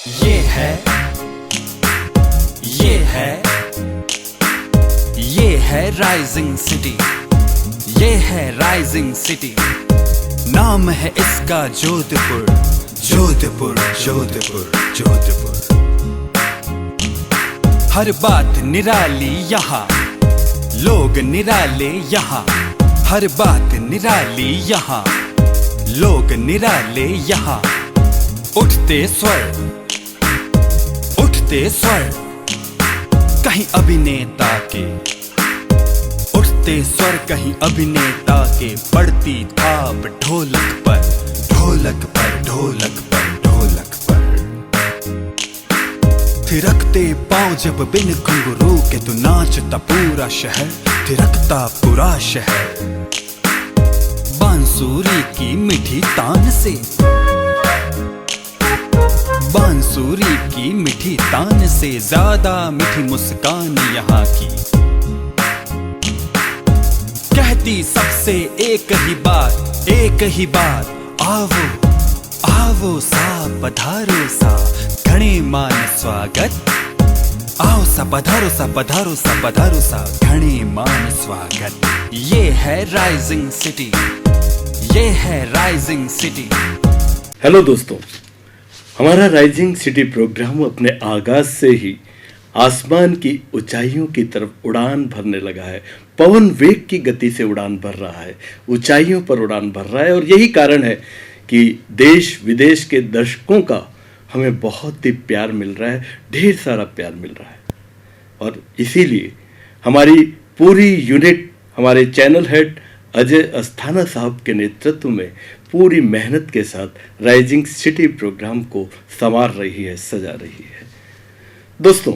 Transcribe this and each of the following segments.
ये है ये है ये है राइजिंग सिटी, ये है राइजिंग सिटी। नाम है इसका जोधपुर, जोधपुर जोधपुर जोधपुर। हर बात निराली यहाँ, लोग निराले यहाँ। हर बात निराली यहाँ, लोग निराले यहाँ। उठते स्वर, उठते स्वर कहीं अभिनेता के, उठते स्वर कहीं अभिनेता के। पड़ती थाप ढोलक पर, ढोलक पर, ढोलक पर, ढोलक पर। थिरकते पांव जब बिन घुंघरू के, तू नाचता पूरा शहर, थिरकता पूरा शहर। बांसुरी की मीठी तान से, बांसुरी की मीठी तान से ज्यादा मीठी मुस्कान यहाँ की। कहती सबसे एक ही बात, एक ही बात। आवो आवो सा पधारो सा, घणे मान स्वागत। आओ सा पधारो सा, पधारो सा, पधारो सा, घणे मान स्वागत। ये है राइजिंग सिटी, ये है राइजिंग सिटी। हेलो दोस्तों, हमारा राइजिंग सिटी प्रोग्राम अपने आगाज से ही आसमान की ऊंचाइयों की तरफ उड़ान भरने लगा है। पवन वेग की गति से उड़ान भर रहा है, ऊंचाइयों पर उड़ान भर रहा है। और यही कारण है कि देश विदेश के दर्शकों का हमें बहुत ही प्यार मिल रहा है, ढेर सारा प्यार मिल रहा है। और इसीलिए हमारी पूरी यूनिट, हमारे चैनल हेड अजय अस्थाना साहब के नेतृत्व में पूरी मेहनत के साथ राइजिंग सिटी प्रोग्राम को संवार रही है, सजा रही है। दोस्तों,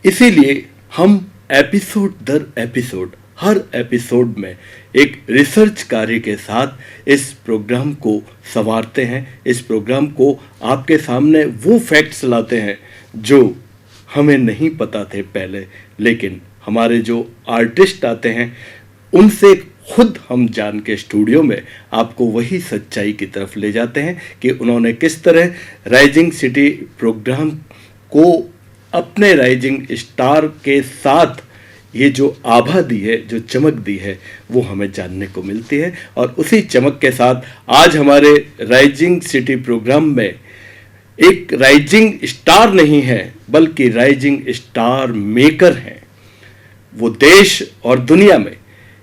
इसीलिए हम एपिसोड दर एपिसोड, हर एपिसोड में एक रिसर्च कार्य के साथ इस प्रोग्राम को संवारते हैं। इस प्रोग्राम को आपके सामने वो फैक्ट्स लाते हैं जो हमें नहीं पता थे पहले, लेकिन हमारे जो आर्टिस्ट आते हैं उनसे खुद हम जान के स्टूडियो में आपको वही सच्चाई की तरफ ले जाते हैं कि उन्होंने किस तरह राइजिंग सिटी प्रोग्राम को अपने राइजिंग स्टार के साथ ये जो आभा दी है, जो चमक दी है, वो हमें जानने को मिलती है। और उसी चमक के साथ आज हमारे राइजिंग सिटी प्रोग्राम में एक राइजिंग स्टार नहीं है, बल्कि राइजिंग स्टार मेकर हैं। वो देश और दुनिया में,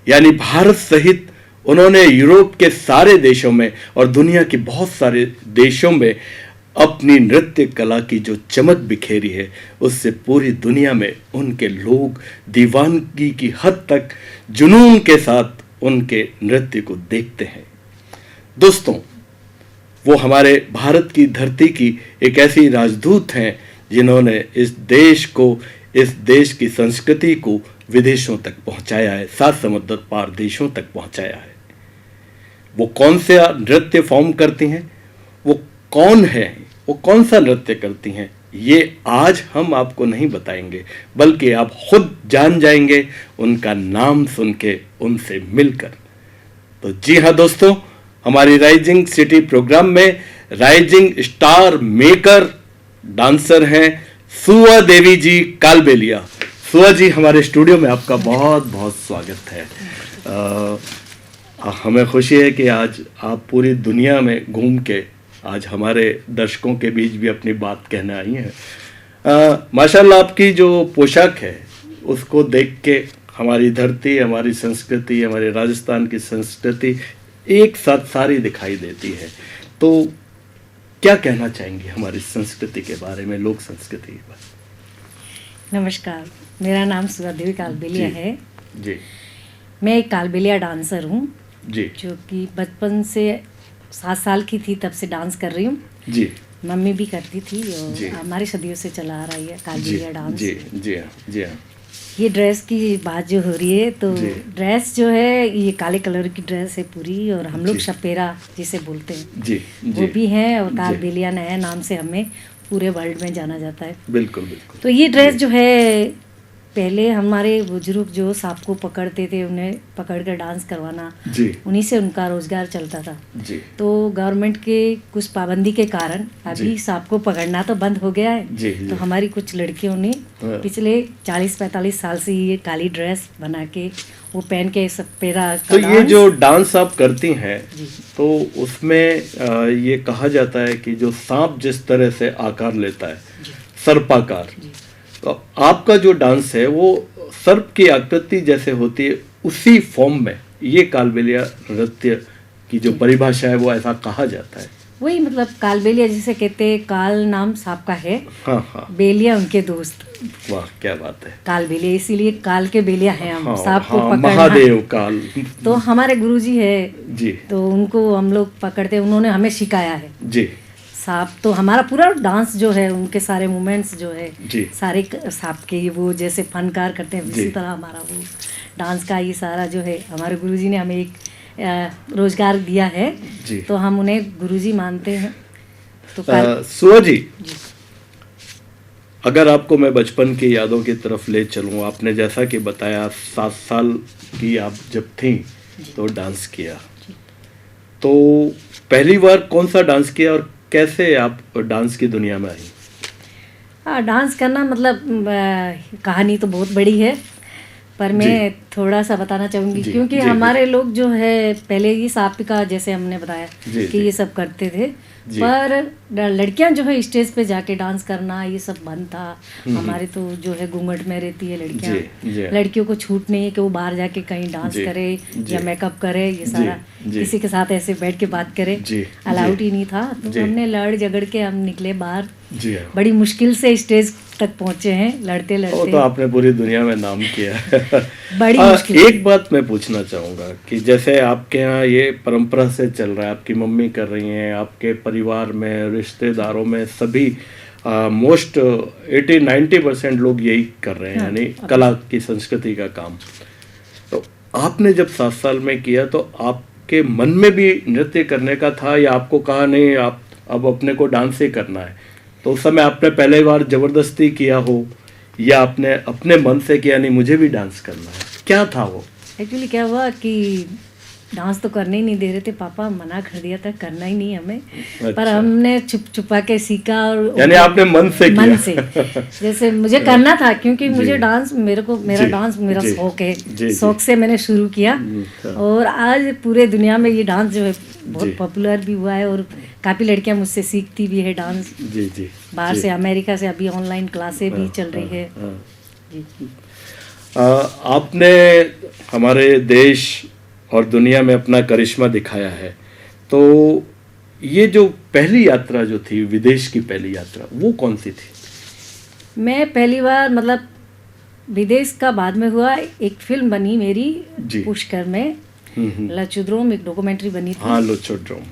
यानी भारत सहित उन्होंने यूरोप के सारे देशों में और दुनिया के बहुत सारे देशों में अपनी नृत्य कला की जो चमक बिखेरी है, उससे पूरी दुनिया में उनके लोग दीवानगी की हद तक जुनून के साथ उनके नृत्य को देखते हैं। दोस्तों, वो हमारे भारत की धरती की एक ऐसी राजदूत हैं जिन्होंने इस देश को, इस देश की संस्कृति को विदेशों तक पहुंचाया है, सात समुद्र पार देशों तक पहुंचाया है। वो कौन से नृत्य फॉर्म करती हैं, वो कौन है, वो कौन सा नृत्य करती हैं, ये आज हम आपको नहीं बताएंगे, बल्कि आप खुद जान जाएंगे उनका नाम सुन के, उनसे मिलकर। तो जी हाँ दोस्तों, हमारी राइजिंग सिटी प्रोग्राम में राइजिंग स्टार मेकर डांसर हैं सुआ देवी जी कालबेलिया। सुआ जी, हमारे स्टूडियो में आपका बहुत बहुत स्वागत है। हमें खुशी है कि आज आप पूरी दुनिया में घूम के आज हमारे दर्शकों के बीच भी अपनी बात कहने आई हैं। माशाल्लाह, आपकी जो पोशाक है उसको देख के हमारी धरती, हमारी संस्कृति, हमारे राजस्थान की संस्कृति एक साथ सारी दिखाई देती है। तो क्या कहना चाहेंगे हमारी संस्कृति के बारे में, लोक संस्कृति के बारे में? नमस्कार, मेरा नाम सुआ देवी कालबेलिया है जी। मैं एक कालबेलिया डांसर हूँ जी, जो कि बचपन से 7 साल की थी तब से डांस कर रही हूँ जी। मम्मी भी करती थी जी। और हमारी सदियों से चला आ रही है कालबेलिया डांस। जी जी हाँ, जी हाँ। ये ड्रेस की बात जो हो रही है, तो ड्रेस जो है ये काले कलर की ड्रेस है पूरी, और हम लोग शपेरा जिसे बोलते हैं जी, वो भी हैं, और कालबेलिया नया नाम से हमें पूरे वर्ल्ड में जाना जाता है। बिल्कुल बिल्कुल। तो ये ड्रेस जो है पहले हमारे बुजुर्ग जो सांप को पकड़ते थे, उन्हें पकड़ कर डांस करवाना, जी उन्हीं से उनका रोजगार चलता था। जी तो गवर्नमेंट के कुछ पाबंदी के कारण अभी सांप को पकड़ना तो बंद हो गया है। जी, तो जी। हमारी कुछ लड़कियों ने हाँ। पिछले 40-45 साल से ये काली ड्रेस बना के वो पहन के सपेरा तो का ये डांस। जो डांस आप करती हैं, जी। तो उसमें ये कहा जाता है कि जो सांप जिस तरह से आकार लेता है, सर्पाकार, तो आपका जो डांस है वो सर्प की आकृति जैसे होती है, उसी फॉर्म में ये कालबेलिया नृत्य की जो परिभाषा है वो ऐसा कहा जाता है। वही मतलब कालबेलिया जिसे कहते हैं, काल नाम सांप का है, हाँ हाँ, बेलिया उनके दोस्त। वाह क्या बात है। कालबेलिया इसीलिए काल के बेलिया है हम, हाँ, सांप को हाँ, पकड़ना। महादेव काल। तो हमारे गुरुजी है जी तो उनको हम लोग पकड़ते, उन्होंने हमें सिखाया है जी सांप। तो हमारा पूरा डांस जो है, उनके सारे मूवमेंट्स जो है जी सारे सांप के, वो जैसे फनकार करते हैं जी। उसी तरह हमारा वो डांस का ये सारा जो है, हमारे गुरुजी ने हमें एक रोजगार दिया है। जी। तो हम उन्हें गुरुजी मानते हैं। तो काल सुआ जी, जी। अगर आपको मैं बचपन की यादों की तरफ ले चलूँ, आपने जैसा कि बताया 7 साल की आप जब थी तो डांस किया, तो पहली बार कौन सा डांस किया और कैसे आप डांस की दुनिया में आई? हाँ, डांस करना मतलब कहानी तो बहुत बड़ी है, पर मैं थोड़ा सा बताना चाहूँगी जी, क्योंकि जी, हमारे लोग जो है पहले ही सांप का जैसे हमने बताया जी, कि जी। ये सब करते थे, जी। पर लड़कियां जो है स्टेज पे जाके डांस करना ये सब बंद था। हमारे तो जो है घूंघट में रहती है लड़कियां, जी, जी। लड़कियों को छूट नहीं है कि वो बाहर जाके कहीं डांस जी, करे जी। या मेकअप करे, ये सारा जी। किसी के साथ ऐसे बैठ के बात करे, जी, अलाउड जी। ही नहीं था। तो जी। हमने लड़ झगड़ के हम निकले बाहर, जी हाँ, बड़ी मुश्किल से स्टेज तक पहुंचे हैं, लड़ते वो लड़ते। तो आपने पूरी दुनिया में नाम किया है। बड़ी मुश्किल से। एक बात मैं पूछना चाहूँगा कि जैसे आपके यहाँ ये परंपरा से चल रहा है, आपकी मम्मी कर रही हैं, आपके परिवार में, रिश्तेदारों में सभी मोस्ट 80-90% लोग यही कर रहे हैं, हाँ, यानी कला की संस्कृति का काम। तो आपने जब 7 साल में किया तो आपके मन में भी नृत्य करने का था, या आपको कहा नहीं आप अब अपने को डांस ही करना है? तो उस समय आपने पहले बार जबरदस्ती किया हो या आपने अपने मन से किया नहीं मुझे भी डांस करना है, क्या था वो? एक्चुअली क्या हुआ कि डांस तो करने ही नहीं दे रहे थे, पापा मना कर दिया था, करना ही नहीं हमें। पर अच्छा। हमने छुप छुपा के सीखा, और यानी आपने मन से किया? मन से जैसे मुझे करना था, क्योंकि जी। मुझे डांस मेरा जी, डांस मेरा जी, शौक है, जी, जी। शौक से मैंने शुरू किया। हाँ। और आज पूरे दुनिया में ये डांस जो है बहुत जी। पॉपुलर भी हुआ है, और काफ़ी लड़कियां मुझसे सीखती भी है डांस जी जी बाहर जी। से, अमेरिका से अभी ऑनलाइन क्लासें भी चल रही है। हाँ। जी। आपने हमारे देश और दुनिया में अपना करिश्मा दिखाया है, तो ये जो पहली यात्रा जो थी, विदेश की पहली यात्रा, वो कौन सी थी? मैं पहली बार मतलब विदेश का बाद में हुआ, एक फिल्म बनी मेरी जी। पुष्कर में, लचुद्रोम, एक डॉक्यूमेंट्री बनी थी। हाँ, लोचोड्रोम।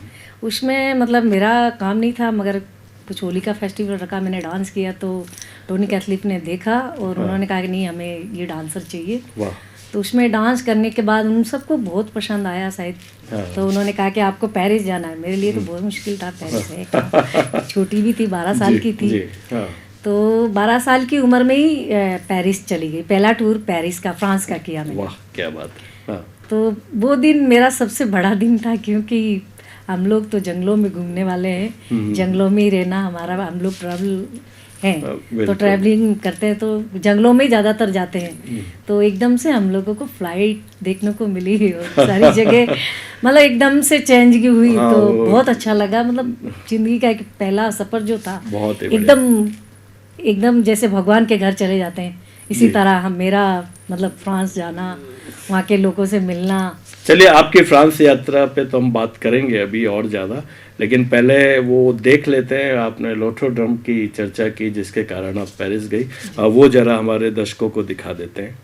उसमें मतलब मेरा काम नहीं था, मगर कुछ होली का फेस्टिवल रखा, मैंने डांस किया, तो टोनी कैथलिक ने देखा और उन्होंने कहा कि नहीं हमें ये डांसर चाहिए। वाह। तो उसमें डांस करने के बाद उन सबको बहुत पसंद आया शायद। हाँ। तो उन्होंने कहा कि आपको पेरिस जाना है। मेरे लिए तो बहुत मुश्किल था पेरिस में, छोटी भी थी, 12 साल जी, की थी। जी, हाँ। तो 12 साल की उम्र में ही पेरिस चली गई। पहला टूर पेरिस का, फ्रांस का किया मैंने। वाह क्या बात है। हाँ। तो वो दिन मेरा सबसे बड़ा दिन था, क्योंकि हम लोग तो जंगलों में घूमने वाले हैं, जंगलों में ही रहना हमारा, हम लोग ट्रैवल हैं, तो बिल्कुल। ट्रैवलिंग करते हैं तो जंगलों में ही ज़्यादातर जाते हैं। तो एकदम से हम लोगों को फ्लाइट देखने को मिली और सारी जगह मतलब एकदम से चेंज की हुई। हाँ, तो वो- बहुत अच्छा लगा, मतलब जिंदगी का एक पहला सफ़र जो था, बहुत ही बढ़िया। एकदम जैसे भगवान के घर चले जाते हैं, इसी जी। तरह हम मेरा मतलब फ्रांस जाना, वहाँ के लोगों से मिलना। चलिए, आपकी फ्रांस यात्रा पे तो हम बात करेंगे अभी और ज़्यादा, लेकिन पहले वो देख लेते हैं। आपने लोटोड्रम की चर्चा की जिसके कारण आप पेरिस गई, वो जरा हमारे दर्शकों को दिखा देते हैं।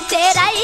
Terai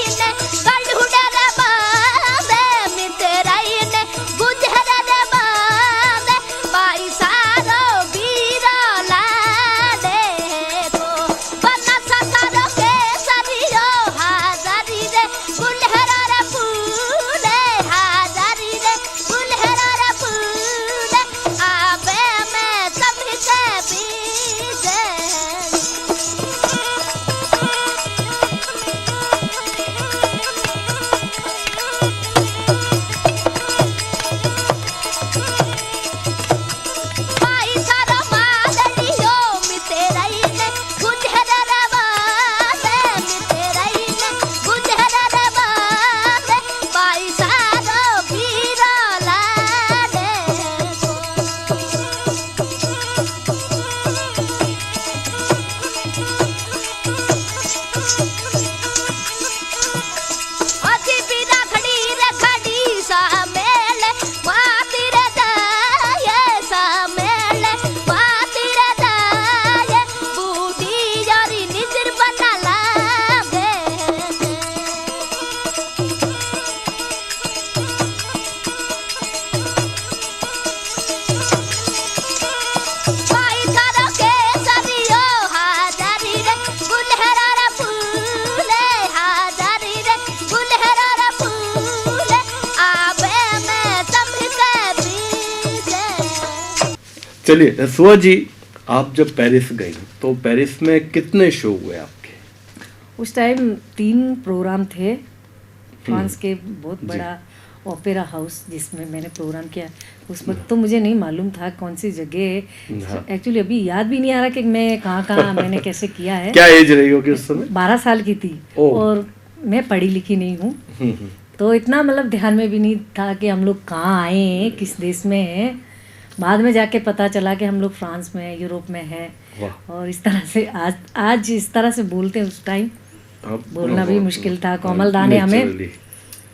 चलिए सुहा जी, आप जब पेरिस गई तो पेरिस में कितने शो हुए आपके? उस टाइम 3 प्रोग्राम थे फ्रांस के, बहुत बड़ा ओपेरा हाउस जिसमें मैंने प्रोग्राम किया। उस वक्त तो मुझे नहीं मालूम था कौन सी जगह, एक्चुअली अभी याद भी नहीं आ रहा कि मैं कहाँ मैंने कैसे किया है। क्या एज रही होगी उस समय? 12 साल की थी और मैं पढ़ी लिखी नहीं हूँ, तो इतना मतलब ध्यान में भी नहीं था कि हम लोग कहाँ आए हैं, किस देश में हैं। बाद में जाके पता चला कि हम लोग फ्रांस में है, यूरोप में है। और इस तरह से आज इस तरह से बोलते हैं, उस टाइम बोलना भी मुश्किल था। कोमल दा ने हमें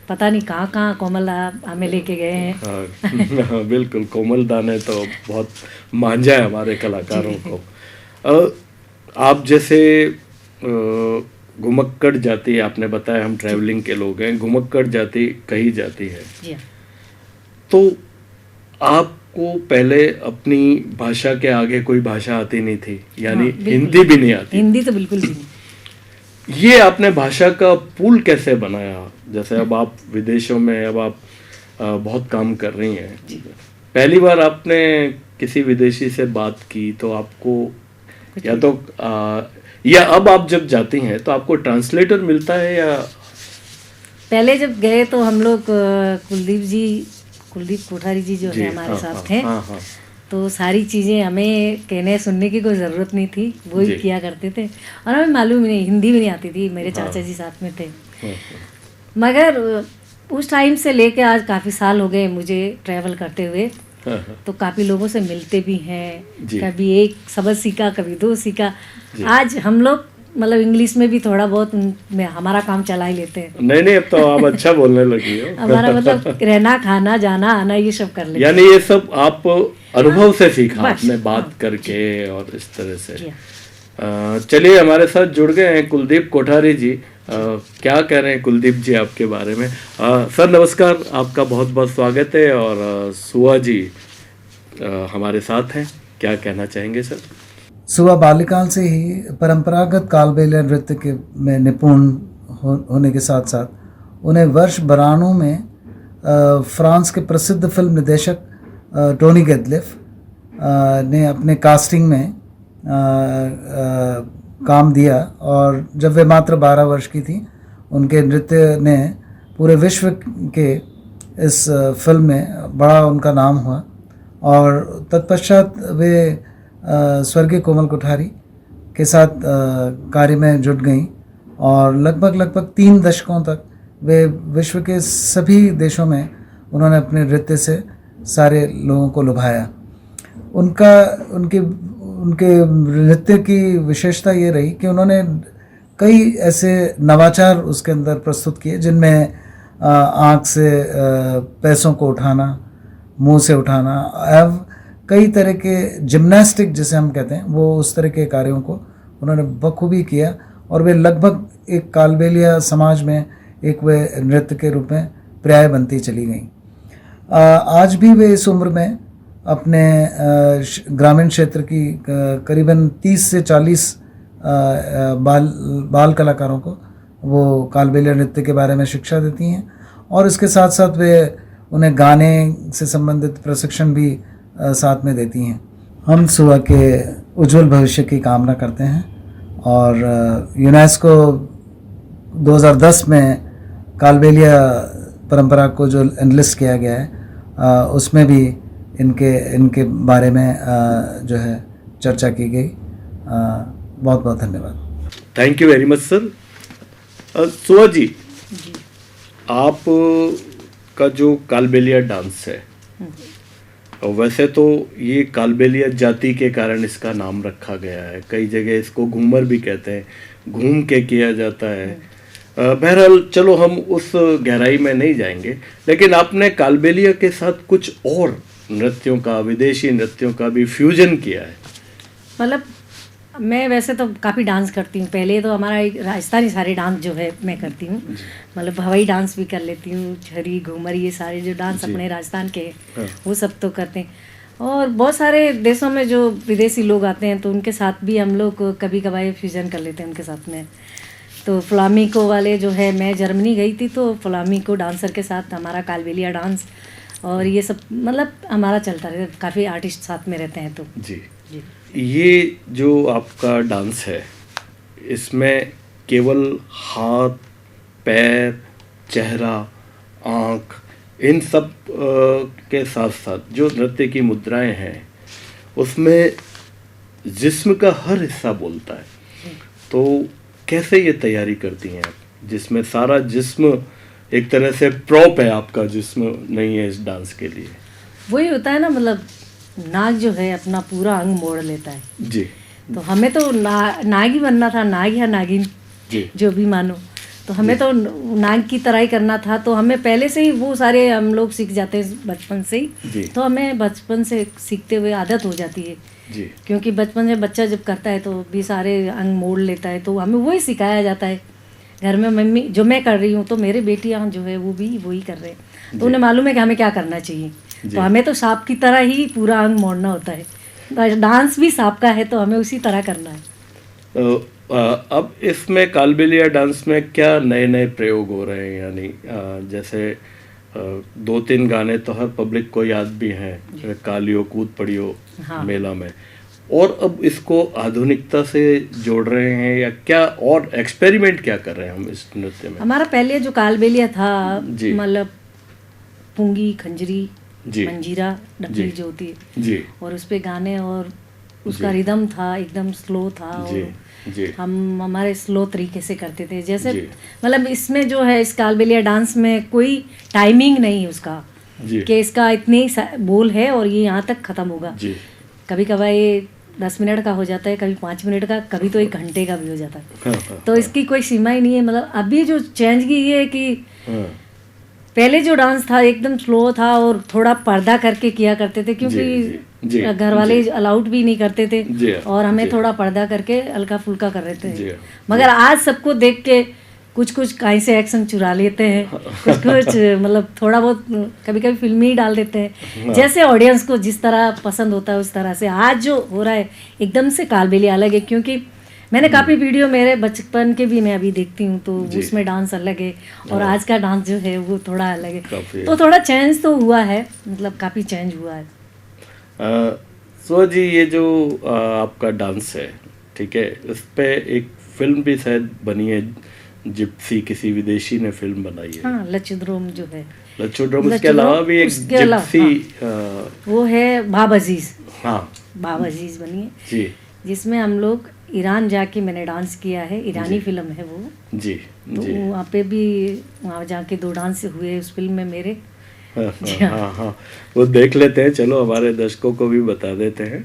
पता नहीं कहाँ कोमल दा हमें लेके गए हैं। हाँ, बिल्कुल, कोमल दा ने तो बहुत मांझा है हमारे कलाकारों को। आप जैसे घुमक्कड़ जाति, आपने बताया हम ट्रैवलिंग के लोग हैं, घुमक्कड़ जाति कही जाती है जी। तो आपको पहले अपनी भाषा के आगे कोई भाषा आती नहीं थी, यानी हिंदी भी नहीं आती? हिंदी तो बिल्कुल भी नहीं। ये आपने भाषा का पुल कैसे बनाया? जैसे अब आप विदेशों में, अब आप बहुत काम कर रही हैं, पहली बार आपने किसी विदेशी से बात की तो आपको या अब आप जब जाती हैं तो आपको ट्रांसलेटर मिलता है? या पहले जब गए तो हम लोग कुलदीप कोठारी जी जो है हमारे साथ थे। तो सारी चीज़ें हमें कहने सुनने की कोई ज़रूरत नहीं थी, वो ही किया करते थे। और हमें मालूम ही नहीं, हिंदी भी नहीं आती थी। मेरे चाचा जी साथ में थे। मगर उस टाइम से लेके आज काफ़ी साल हो गए मुझे ट्रैवल करते हुए, तो काफ़ी लोगों से मिलते भी हैं। कभी एक शब्द सीखा, कभी 2 सीखा। आज हम लोग मतलब इंग्लिश में भी थोड़ा बहुत हमारा काम चला ही लेते हैं। नहीं, अब तो आप अच्छा बोलने लगी हो। हमारा मतलब रहना, खाना, जाना, आना ये सब कर लेते हैं। यानी ये सब आप अनुभव से सीखा आपने, बात करके और इस तरह से। चलिए, हमारे साथ जुड़ गए हैं कुलदीप कोठारी जी। क्या कह रहे हैं कुलदीप जी आपके बारे में? सर नमस्कार, आपका बहुत बहुत स्वागत है। और सुहा जी हमारे साथ हैं, क्या कहना चाहेंगे सर? सुहा बाल्यकाल से ही परंपरागत कालबेलिया नृत्य के में निपुण होने के साथ साथ उन्हें वर्ष 92 में फ्रांस के प्रसिद्ध फिल्म निर्देशक टोनी गैटलिफ ने अपने कास्टिंग में काम दिया। और जब वे मात्र 12 वर्ष की थी, उनके नृत्य ने पूरे विश्व के इस फिल्म में बड़ा उनका नाम हुआ। और तत्पश्चात वे स्वर्गीय कोमल कोठारी के साथ कार्य में जुट गईं और लगभग 3 दशकों तक वे विश्व के सभी देशों में उन्होंने अपने नृत्य से सारे लोगों को लुभाया। उनके नृत्य की विशेषता ये रही कि उन्होंने कई ऐसे नवाचार उसके अंदर प्रस्तुत किए, जिनमें आँख से पैसों को उठाना, मुंह से उठाना, अब कई तरह के जिम्नास्टिक जिसे हम कहते हैं, वो उस तरह के कार्यों को उन्होंने बखूबी किया। और वे लगभग एक कालबेलिया समाज में एक वे नृत्य के रूप में पर्याय बनती चली गई। आज भी वे इस उम्र में अपने ग्रामीण क्षेत्र की करीबन 30 से 40 बाल कलाकारों को वो कालबेलिया नृत्य के बारे में शिक्षा देती हैं। और इसके साथ साथ वे उन्हें गाने से संबंधित प्रशिक्षण भी साथ में देती हैं। हम सुहा के उज्जवल भविष्य की कामना करते हैं और यूनेस्को 2010 में कालबेलिया परंपरा को जो एनलिस्ट किया गया है, उसमें भी इनके बारे में जो है चर्चा की गई। बहुत बहुत धन्यवाद। Thank you very much sir. Suha ji, आप का जो कालबेलिया डांस है, वैसे तो ये कालबेलिया जाति के कारण इसका नाम रखा गया है। कई जगह इसको घूमर भी कहते हैं, घूम के किया जाता है। बहरहाल चलो हम उस गहराई में नहीं जाएंगे, लेकिन आपने कालबेलिया के साथ कुछ और नृत्यों का, विदेशी नृत्यों का भी फ्यूजन किया है। मतलब मैं वैसे तो काफ़ी डांस करती हूँ। पहले तो हमारा एक राजस्थानी सारे डांस जो है मैं करती हूँ, मतलब हवाई डांस भी कर लेती हूँ, छरी घूमर, ये सारे जो डांस अपने राजस्थान के वो सब तो करते हैं। और बहुत सारे देशों में जो विदेशी लोग आते हैं तो उनके साथ भी हम लोग कभी कभार फ्यूजन कर लेते हैं उनके साथ में। तो फ्लामिको वाले जो है, मैं जर्मनी गई थी तो फ्लामिको डांसर के साथ हमारा कालबेलिया डांस और ये सब मतलब हमारा चलता रहता है, काफ़ी आर्टिस्ट साथ में रहते हैं तो जी। जी। ये जो आपका डांस है, इसमें केवल हाथ, पैर, चेहरा, आँख, इन सब के साथ साथ जो नृत्य की मुद्राएं हैं, उसमें जिस्म का हर हिस्सा बोलता है। तो कैसे ये तैयारी करती हैं आप, जिसमें सारा जिस्म एक तरह से प्रॉप है, आपका जिस्म नहीं है इस डांस के लिए? वही होता है ना, मतलब नाग जो है अपना पूरा अंग मोड़ लेता है जी तो हमें तो नाग ही बनना था, नाग या नागिन जी जो भी मानो, तो हमें तो नाग की तरह ही करना था। तो हमें पहले से ही वो सारे हम लोग सीख जाते हैं बचपन से जी। ही, तो हमें बचपन से सीखते हुए आदत हो जाती है जी। क्योंकि बचपन से बच्चा जब करता है तो भी सारे अंग मोड़ लेता है, तो हमें वही सिखाया जाता है घर में। मम्मी जो मैं कर रही हूँ तो मेरे बेटियाँ जो है वो भी वही कर रहे हैं, तो उन्हें मालूम है कि हमें क्या करना चाहिए। तो हमें तो सांप की तरह ही पूरा अंग मोड़ना होता है, डांस भी सांप का है तो हमें उसी तरह करना है। अब इसमें कालबेलिया डांस में क्या नए नए प्रयोग हो रहे हैं? यानी जैसे 2-3 गाने तो हर पब्लिक को याद भी हैं, कालियो कूद पड़ियो हाँ। मेला में, और अब इसको आधुनिकता से जोड़ रहे हैं या क्या, और एक्सपेरिमेंट क्या कर रहे हैं हम इस नृत्य में? हमारा पहले जो कालबेलिया था, जी। मतलब पुंगी, खंजरी, जी। मंजीरा, डफली जो होती है जी और उस पे गाने, और उसका जी। रिदम था एकदम स्लो था, जी और जी हम हमारे स्लो तरीके से करते थे। जैसे जी। मतलब इसमें जो है इस कालबेलिया डांस में कोई टाइमिंग नहीं है उसका जी कि इसका इतने ही बोल है और ये यहाँ तक ख़त्म होगा। जी। कभी कभार ये 10 मिनट का हो जाता है, कभी 5 मिनट का, कभी तो 1 घंटे का भी हो जाता है। हाँ, तो इसकी कोई सीमा ही नहीं है। मतलब अभी जो चेंज की ये है कि हाँ, पहले जो डांस था एकदम स्लो था और थोड़ा पर्दा करके किया करते थे, क्योंकि जी, जी, घर वाले जी। अलाउड भी नहीं करते थे जी, और हमें जी। थोड़ा पर्दा करके हल्का फुल्का कर रहे जी, थे। मगर आज सबको देख के कुछ कुछ कहीं से एक्शन चुरा लेते हैं, कुछ कुछ मतलब थोड़ा बहुत कभी कभी फिल्मी ही डाल देते हैं, जैसे ऑडियंस को जिस तरह पसंद होता है उस तरह से। आज जो हो रहा है एकदम से कालबेलिया अलग है, क्योंकि मैंने काफ़ी वीडियो मेरे बचपन के भी मैं अभी देखती हूँ तो उसमें डांस अलग है और आज का डांस जो है वो थोड़ा अलग है। तो थोड़ा चेंज तो हुआ है, मतलब काफ़ी चेंज हुआ है। सो जी, ये जो आपका डांस है, ठीक है, उस पे एक फिल्म भी शायद बनी है, जिप्सी, किसी विदेशी ने फिल्म बनाई है। हाँ, लचुद्रोम जो है, लचुद्रोम। उसके अलावा भी एक जिप्सी वो है बाब अजीज। हाँ, बाब अजीज बनी है जी, जिसमें हम लोग ईरान जाके मैंने डांस किया है, ईरानी फिल्म है वो। जी तो जी। वहाँ पे भी वहाँ जाके 2 डांस हुए उस फिल्म में मेरे। हाँ, हाँ, हाँ, वो देख लेते हैं, चलो हमारे दर्शकों को भी बता देते हैं।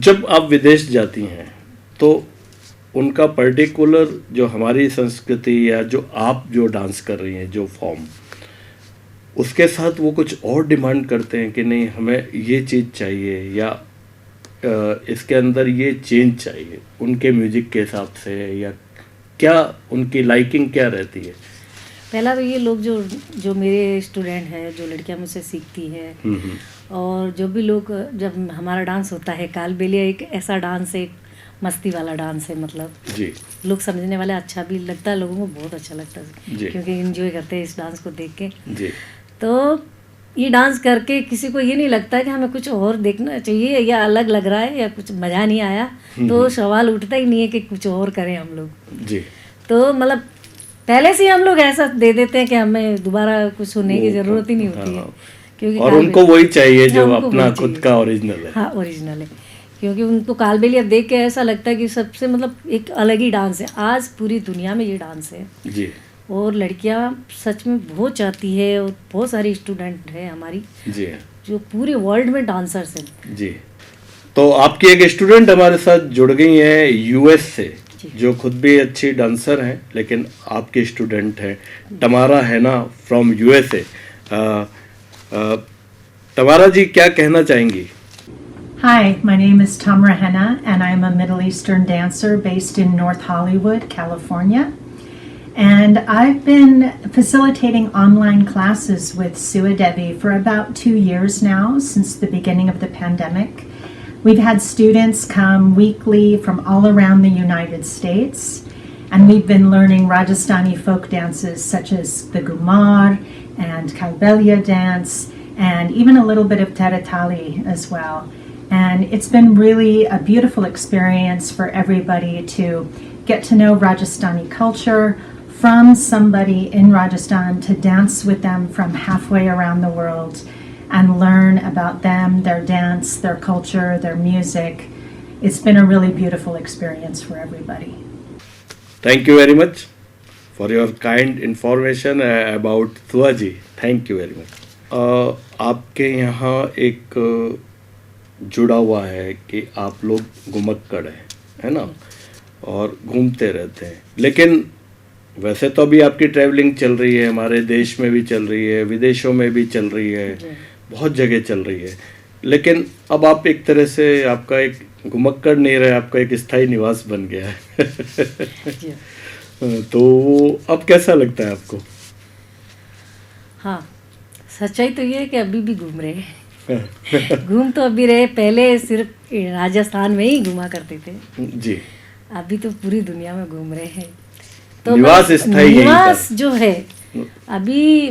जब आप विदेश जाती हैं तो उनका पर्टिकुलर जो हमारी संस्कृति या जो आप जो डांस कर रही हैं, जो फॉर्म, उसके साथ वो कुछ और डिमांड करते हैं कि नहीं हमें ये चीज़ चाहिए या इसके अंदर ये चेंज चाहिए, उनके म्यूजिक के हिसाब से, या क्या उनकी लाइकिंग क्या रहती है? पहला तो ये लोग जो मेरे स्टूडेंट हैं, जो लड़कियां मुझसे सीखती हैं, और जो भी लोग, जब हमारा डांस होता है, कालबेलिया एक ऐसा डांस है, एक मस्ती वाला डांस है, मतलब जी, लोग समझने वाले, अच्छा भी लगता है, लोगों को बहुत अच्छा लगता है जी, क्योंकि एंजॉय करते हैं इस डांस को देख के। जी। तो ये डांस करके किसी को ये नहीं लगता है कि हमें कुछ और देखना चाहिए या अलग लग रहा है या कुछ मज़ा नहीं आया, तो सवाल उठता ही नहीं है कि कुछ और करें हम लोग। जी। तो मतलब पहले से ही हम लोग ऐसा दे देते हैं कि हमें दोबारा कुछ सुनने की ज़रूरत ही नहीं होती है, क्योंकि और उनको वही चाहिए जो उनको अपना वही खुद चाहिए। का ओरिजिनल है। हाँ, ओरिजिनल है, क्योंकि उनको कालबेली अब देख के ऐसा लगता है कि सबसे मतलब एक अलग ही डांस है। आज पूरी दुनिया में ये डांस है जी और लड़कियां सच में बहुत चाहती है और बहुत सारी स्टूडेंट है हमारी जी जो पूरे वर्ल्ड में डांसर्स हैं। जी। तो आपकी एक स्टूडेंट हमारे साथ जुड़ गई है यूएस से, जो खुद भी अच्छी डांसर हैं, लेकिन आपकी स्टूडेंट है तमारा हैना फ्रॉम यूएसए। तमारा जी क्या कहना चाहेंगी? Hi, my name is Tamra Henna, and I'm a Middle Eastern dancer based in North Hollywood, California. And I've been facilitating online classes with Sua Devi for about 2 years now, since the beginning of the pandemic. We've had students come weekly from all around the United States, and we've been learning Rajasthani folk dances such as the Gumar and Kalbelia dance, and even a little bit of Teratali as well. And it's been really a beautiful experience for everybody to get to know Rajasthani culture from somebody in Rajasthan, to dance with them from halfway around the world and learn about them, their dance, their culture, their music. It's been a really beautiful experience for everybody. Thank you very much for your kind information about Sua ji. Thank you very much. आपके यहाँ एक जुड़ा हुआ है कि आप लोग घुमक्कड़ है ना, और घूमते रहते हैं, लेकिन वैसे तो अभी आपकी ट्रैवलिंग चल रही है, हमारे देश में भी चल रही है, विदेशों में भी चल रही है, बहुत जगह चल रही है, लेकिन अब आप एक तरह से आपका एक घुमक्कड़ नहीं रहे, आपका एक स्थायी निवास बन गया है। तो अब कैसा लगता है आपको? हाँ, सच्चाई तो ये है कि अभी भी घूम रहे हैं। घूम तो अभी रहे, पहले सिर्फ राजस्थान में ही घूमा करते थे जी, अभी तो पूरी दुनिया में घूम रहे हैं। तो निवास स्थायी निवास जो है अभी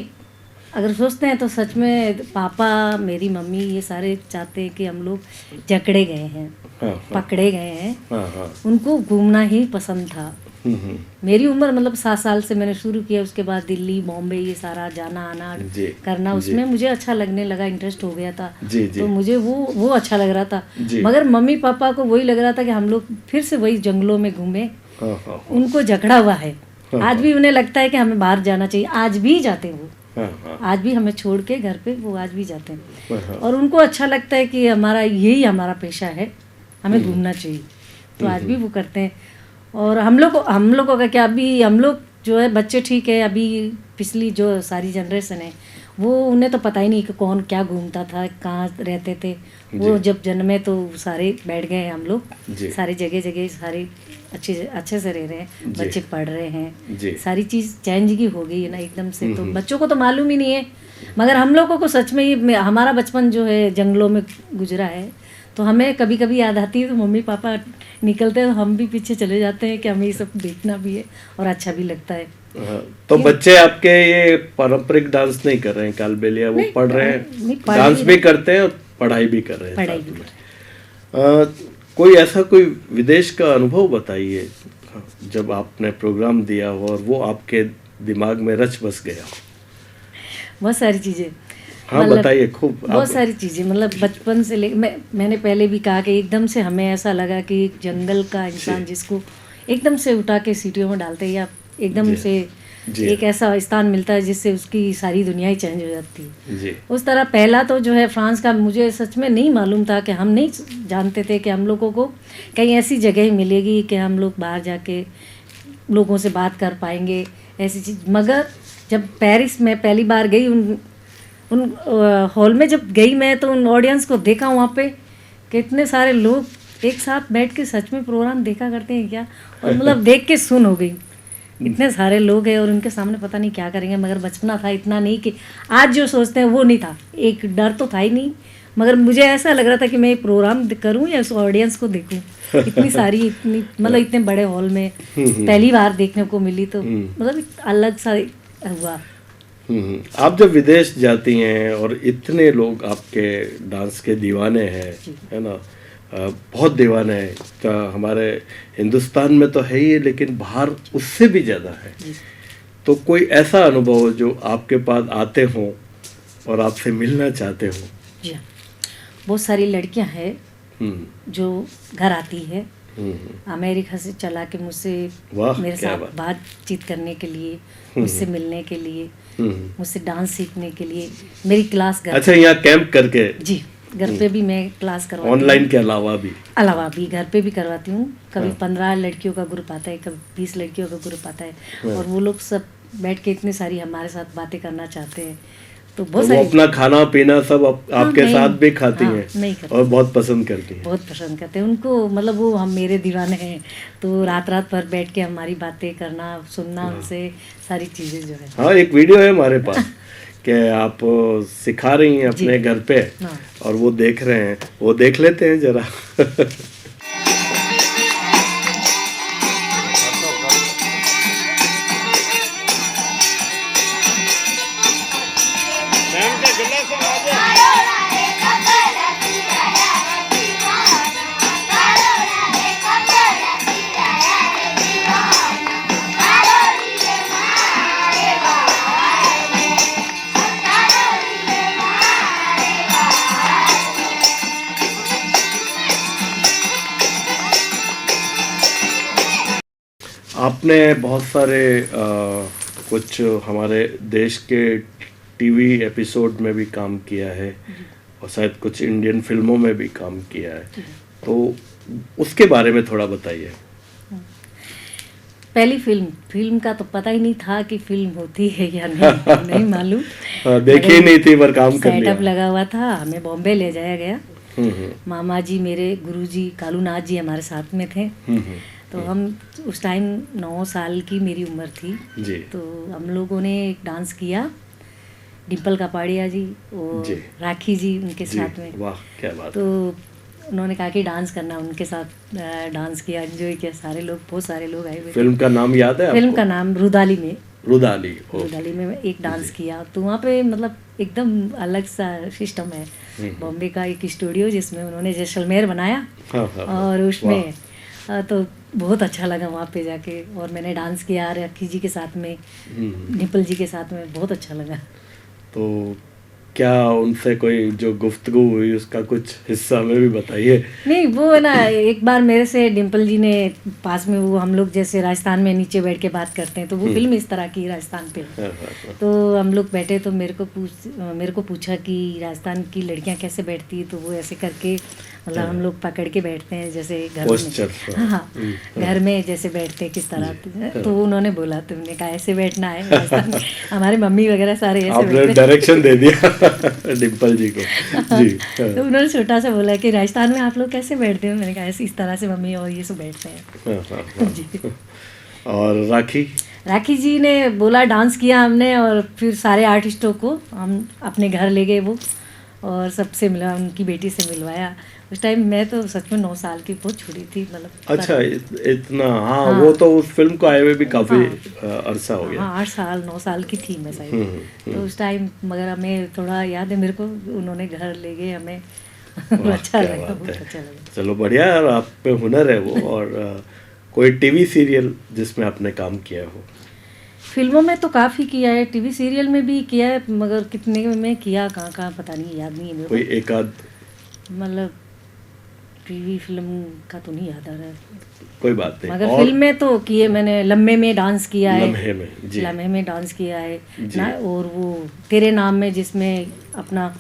अगर सोचते हैं तो सच में पापा, मेरी मम्मी, ये सारे चाहते हैं कि हम लोग जकड़े गए हैं, पकड़े गए हैं। उनको घूमना ही पसंद था। मेरी उम्र मतलब 7 साल से मैंने शुरू किया, उसके बाद दिल्ली, बॉम्बे, ये सारा जाना आना करना, उसमें मुझे अच्छा लगने लगा, इंटरेस्ट हो गया था। तो मुझे वो अच्छा लग रहा था, मगर मम्मी पापा को वही लग रहा था कि हम लोग फिर से वही जंगलों में घूमे। उनको जकड़ा हुआ है, आज भी उन्हें लगता है कि हमें बाहर जाना चाहिए, आज भी जाते हैं वो, आज भी हमें छोड़ के घर पे वो आज भी जाते हैं, और उनको अच्छा लगता है कि हमारा यही हमारा पेशा है, हमें घूमना चाहिए, तो आज भी वो करते हैं। और हम लोगों का क्या, अभी हम लोग जो है बच्चे ठीक है, अभी पिछली जो सारी जनरेशन है वो उन्हें तो पता ही नहीं कि कौन क्या घूमता था, कहाँ रहते थे। वो जब जन्मे तो सारे बैठ गए हैं, हम लोग सारी जगह सारे अच्छे से रह रहे हैं, बच्चे पढ़ रहे हैं, सारी चीज़ चेंज की हो गई है ना एकदम से। तो बच्चों को तो मालूम ही नहीं है, मगर हम लोगों को सच में ही हमारा बचपन जो है जंगलों में गुजरा है, तो हमें कभी कभी याद आती है, तो मम्मी पापा निकलते हैं तो हम भी पीछे चले जाते हैं कि हमें ये सब देखना भी है और अच्छा भी लगता है। तो बच्चे आपके ये पारंपरिक डांस नहीं कर रहे हैं कालबेलिया, वो पढ़ रहे हैं, डांस भी करते हैं और पढ़ाई भी कर रहे हैं। कोई ऐसा कोई विदेश का अनुभव बताइए जब आपने प्रोग्राम दिया हो और वो आपके दिमाग में रच बस गया हो। बहुत सारी चीज़ें, हाँ बताइए, खूब बहुत सारी चीज़ें, मतलब बचपन से मैंने पहले भी कहा कि एकदम से हमें ऐसा लगा कि जंगल का इंसान जिसको एकदम से उठा के सीटियों में डालते हैं या एकदम से एक ऐसा स्थान मिलता है जिससे उसकी सारी दुनिया ही चेंज हो जाती है। उस तरह पहला तो जो है फ्रांस का, मुझे सच में नहीं मालूम था कि हम नहीं जानते थे कि हम लोगों को कहीं ऐसी जगह मिलेगी कि हम लोग बाहर जाके लोगों से बात कर पाएंगे, ऐसी चीज़। मगर जब पेरिस में पहली बार गई, उन हॉल में जब गई मैं, तो उन ऑडियंस को देखा वहाँ पे कि इतने सारे लोग एक साथ बैठ के सच में प्रोग्राम देखा करते हैं क्या, और मतलब देख के सुन हो गई, इतने सारे लोग हैं और उनके सामने पता नहीं क्या करेंगे। मगर बचपना था इतना नहीं कि आज जो सोचते हैं वो नहीं था, एक डर तो था ही नहीं, मगर मुझे ऐसा लग रहा था कि मैं प्रोग्राम करूं या उस ऑडियंस को देखूं। इतनी सारी, इतनी मतलब इतने बड़े हॉल में पहली बार देखने को मिली, तो मतलब अलग सा हुआ। आप जब विदेश जाती हैं और इतने लोग आपके डांस के दीवाने हैं, है ना, बहुत दीवाने हैं, तो हमारे हिंदुस्तान में तो है ही, लेकिन बाहर उससे भी ज़्यादा है। तो कोई ऐसा अनुभव जो आपके पास आते हों और आपसे मिलना चाहते हो? जी हाँ, बहुत सारी लड़कियां हैं जो घर आती है अमेरिका से चला के मुझसे, मेरे साथ बातचीत करने के लिए, मुझसे मिलने के लिए, मुझसे डांस सीखने के लिए, मेरी क्लास घर। अच्छा, यहाँ कैंप करके? जी, घर पे भी मैं क्लास करवाती हूँ, ऑनलाइन के अलावा भी घर पे भी करवाती हूँ। कभी 15 लड़कियों का ग्रुप आता है, कभी 20 लड़कियों का ग्रुप आता है, और वो लोग सब बैठ के इतनी सारी हमारे साथ बातें करना चाहते हैं। तो बहुत सारी, अपना खाना पीना सब आपके साथ भी खाती हैं और बहुत पसंद करती हैं? बहुत पसंद करते हैं उनको, मतलब वो हम मेरे दीवाने हैं, तो रात रात भर बैठ के हमारी बातें करना, सुनना उनसे सारी चीज़ें जो है। हाँ, एक वीडियो है हमारे पास कि आप सिखा रही हैं अपने घर पे, और वो देख रहे हैं, वो देख लेते हैं जरा। आपने बहुत सारे कुछ हमारे देश के टीवी एपिसोड में भी काम किया है, और शायद कुछ इंडियन फिल्मों में भी काम किया है, तो उसके बारे में थोड़ा बताइए। पहली फिल्म का तो पता ही नहीं था कि फिल्म होती है या नहीं, नहीं मालूम। देखी ही नहीं थी, पर काम कर लिया। सेटअप लगा हुआ था, हमें बॉम्बे ले जाया गया। मामा जी, मेरे गुरुजी कालूनाथ जी हमारे साथ में थे। तो हम उस टाइम 9 साल की मेरी उम्र थी जी। तो हम लोगों ने एक डांस किया, डिम्पल कापाड़िया जी और राखी जी उनके साथ में। वाह, क्या बात। तो उन्होंने कहा कि डांस करना, उनके साथ डांस किया, एंजॉय किया, सारे लोग, बहुत सारे लोग आए हुए। फिल्म का नाम याद है? फिल्म का नाम रुदाली में एक डांस किया। तो वहाँ पे मतलब एकदम अलग सा सिस्टम है, बॉम्बे का एक स्टूडियो जिसमें उन्होंने जैसलमेर बनाया। और उसमें तो बहुत अच्छा लगा वहाँ पे जाके, और मैंने डांस किया राखी जी के साथ में, डिम्पल जी के साथ में, बहुत अच्छा लगा। तो क्या उनसे कोई जो गुफ्तगू हुई उसका कुछ हिस्सा हमें भी बताइए। नहीं, वो है ना, एक बार मेरे से डिम्पल जी ने पास में, वो हम लोग जैसे राजस्थान में नीचे बैठ के बात करते हैं, तो वो फिल्म इस तरह की राजस्थान पे। तो हम लोग बैठे, तो मेरे को पूछा कि राजस्थान की लड़कियां कैसे बैठती, तो वो ऐसे करके, मतलब हम लोग पकड़ के बैठते हैं जैसे घर में। हाँ, घर में जैसे बैठते हैं किस तरह। तो उन्होंने बोला, तुमने कहा ऐसे बैठना है राजस्थान में। हमारे मम्मी वगैरह सारे ऐसे बैठते, डायरेक्शन दे दिया डिम्पल जी को। जी। तो उन्होंने छोटा सा बोला कि राजस्थान में आप लोग कैसे बैठते हो। मैंने कहा ऐसे इस तरह से मम्मी और ये सब बैठते हैं। जी। और राखी जी ने बोला, डांस किया हमने, और फिर सारे आर्टिस्टों को हम अपने घर ले गए, वो और सबसे मिला, उनकी बेटी से मिलवाया। उस टाइम मैं तो सच में 9 साल की, बहुत छोटी थी, मतलब। अच्छा, इतना। हाँ, वो तो उस फिल्म को आए हुए भी काफी अरसा हो गया। हाँ, 8 साल 9 साल की थी मैं शायद। तो उस टाइम मगर हमें थोड़ा याद है मेरे को, उन्होंने घर ले गए हमें। अच्छा लगा, बहुत अच्छा लगा। चलो बढ़िया यार, आप पे हुनर है वो। और कोई टीवी सीरियल जिसमें आपने काम किया हो? फिल्मों में तो काफ़ी किया है, टीवी सीरियल में भी किया है, मगर कितने में किया, कहाँ पता नहीं, याद नहीं है मेरे को। कोई एक आध, मतलब टीवी फिल्म का तो नहीं याद आ रहा है। कोई बात नहीं। मगर फिल्म में तो किए मैंने, लम्हे में डांस किया है, लम्हे में डांस किया है ना, और वो तेरे नाम में, जिसमें अपना